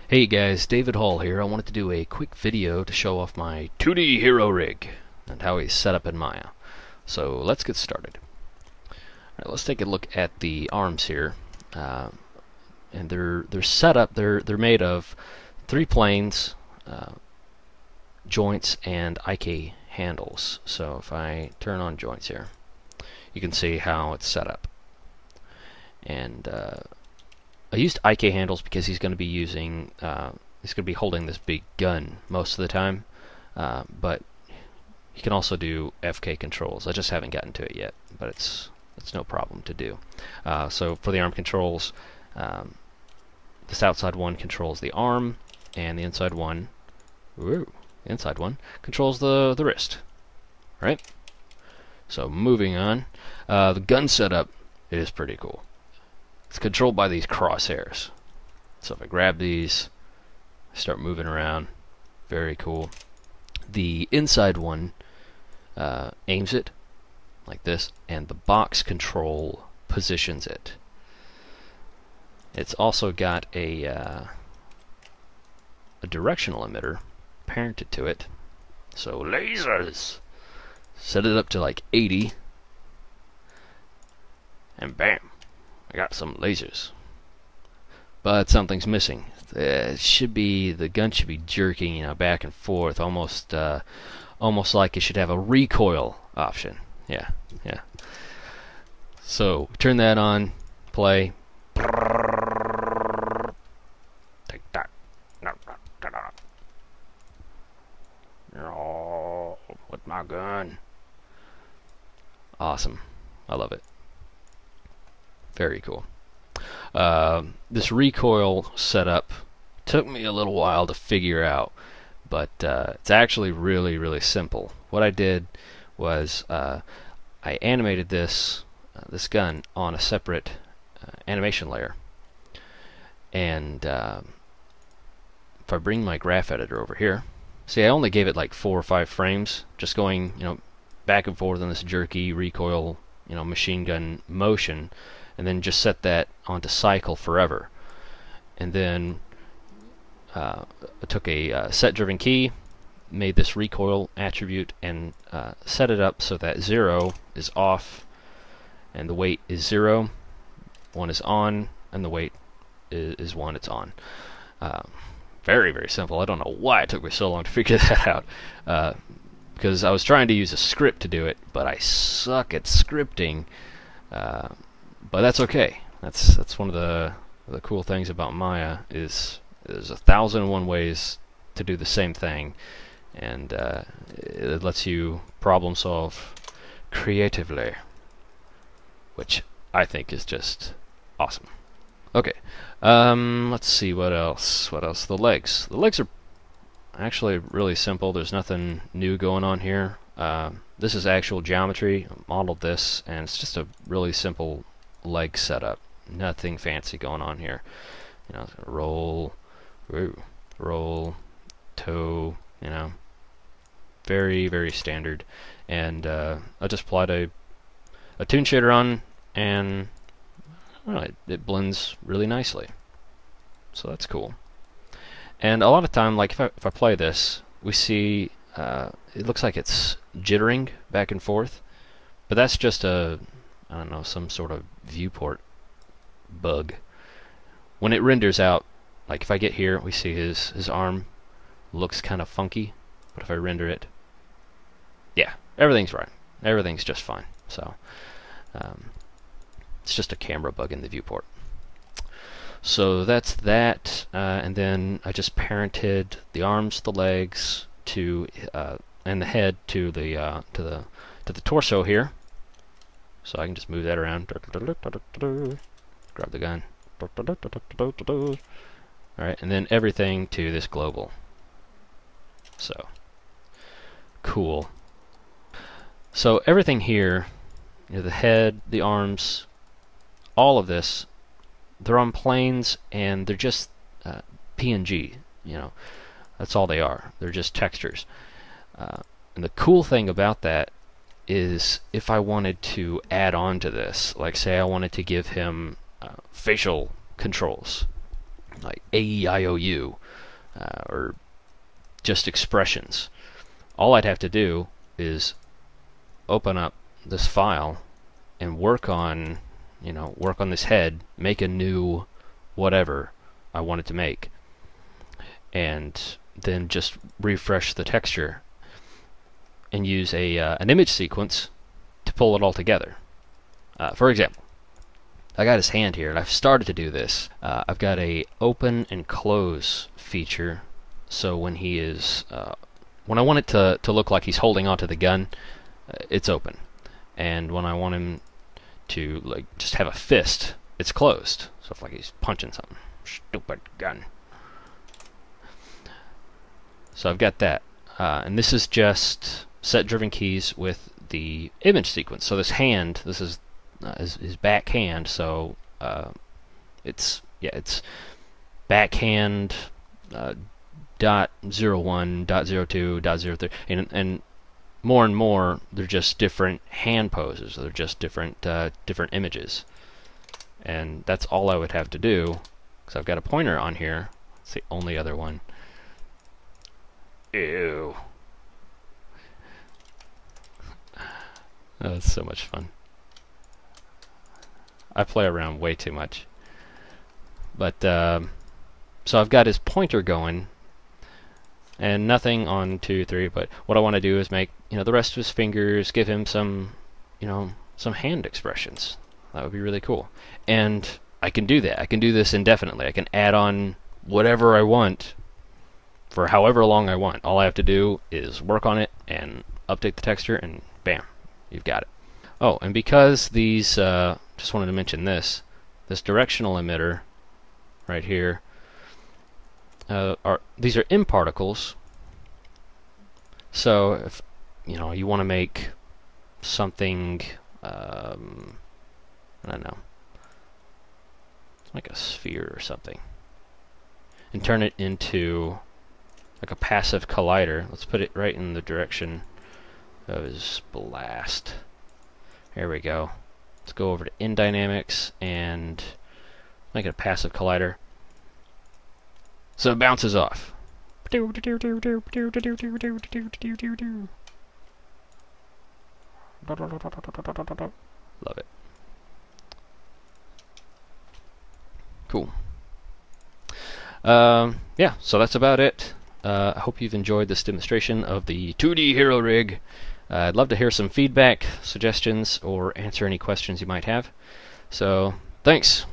Hey guys, David Hall here. I wanted to do a quick video to show off my 2D hero rig and how he's set up in Maya. So let's get started. Alright, let's take a look at the arms here. And they're set up, they're made of 3 planes, joints, and IK handles. So if I turn on joints here, you can see how it's set up. And I used IK handles because he's going to be using, he's going to be holding this big gun most of the time, but he can also do FK controls. I just haven't gotten to it yet, but it's no problem to do. So for the arm controls, this outside one controls the arm, and the inside one, controls the wrist. Right? So moving on, the gun setup is pretty cool. It's controlled by these crosshairs. So if I grab these, I start moving around. Very cool. The inside one aims it like this, and the box control positions it. It's also got a directional emitter parented to it. So lasers! Set it up to like 80, and bam! I got some lasers. But something's missing. The gun should be jerking, back and forth, almost like it should have a recoil option. Yeah. So turn that on, play. Take that. No, with my gun. Awesome. I love it. Very cool. This recoil setup took me a little while to figure out, but it's actually really simple. What I did was I animated this gun on a separate animation layer, and if I bring my graph editor over here, see, I only gave it like 4 or 5 frames, just going back and forth in this jerky recoil machine gun motion. And then just set that onto cycle forever. And then I took a set-driven key, made this recoil attribute, and set it up so that 0 is off, and the weight is 0, 1 is on, and the weight is 1, it's on. Very simple. I don't know why it took me so long to figure that out. Because I was trying to use a script to do it, but I suck at scripting. But that's okay. That's one of the cool things about Maya is there's 1,001 ways to do the same thing, and it lets you problem solve creatively, which I think is just awesome. Okay, let's see what else. The legs. The legs are actually really simple. There's nothing new going on here. This is actual geometry. I modeled this, and it's just a really simple leg setup. Nothing fancy going on here. Roll, toe. Very standard. And I just applied a toon shader on, and it blends really nicely. So that's cool. And a lot of time, like if I play this, we see it looks like it's jittering back and forth, but that's just I don't know, some sort of viewport bug. When it renders out, like if I get here, we see his arm looks kind of funky, but if I render it, yeah, everything's right. Everything's just fine. So it's just a camera bug in the viewport. So that's that, and then I just parented the arms, the legs, to and the head to the torso here. So I can just move that around. Grab the gun. Alright, and then everything to this global. So, cool. So everything here, the head, the arms, all of this, they're on planes, and they're just PNG. That's all they are. They're just textures. And the cool thing about that is if I wanted to add on to this, like say I wanted to give him facial controls, like A-E-I-O-U, or just expressions. All I'd have to do is open up this file and work on this head, make a new whatever I wanted to make, and then just refresh the texture and use an image sequence to pull it all together. For example, I got his hand here, and I've started to do this. I've got a open and close feature, so when he is when I want it to look like he's holding onto the gun, it's open, and when I want him to like just have a fist, it's closed. So it's like he's punching something. Stupid gun. So I've got that, and this is just set-driven keys with the image sequence. So this hand, this is his back hand. So it's backhand .01, .02, .03, and more they're just different hand poses. They're just different images, and that's all I would have to do, because I've got a pointer on here. It's the only other one. Ew. Oh, it's so much fun. I play around way too much. But so I've got his pointer going, and nothing on 2, 3. But what I want to do is make the rest of his fingers, give him some some hand expressions. That would be really cool. And I can do that. I can do this indefinitely. I can add on whatever I want for however long I want. All I have to do is work on it and update the texture, and bam, you've got it. Oh, and because these, just wanted to mention this directional emitter right here, these are imparticles. So if you want to make something, I don't know, like a sphere or something, and turn it into like a passive collider. Let's put it right in the direction of his blast. There we go. Let's go over to In Dynamics and make it a passive collider, so it bounces off. Love it. Cool. Yeah, so that's about it. I hope you've enjoyed this demonstration of the 2D Hero Rig. I'd love to hear some feedback, suggestions, or answer any questions you might have. So, thanks.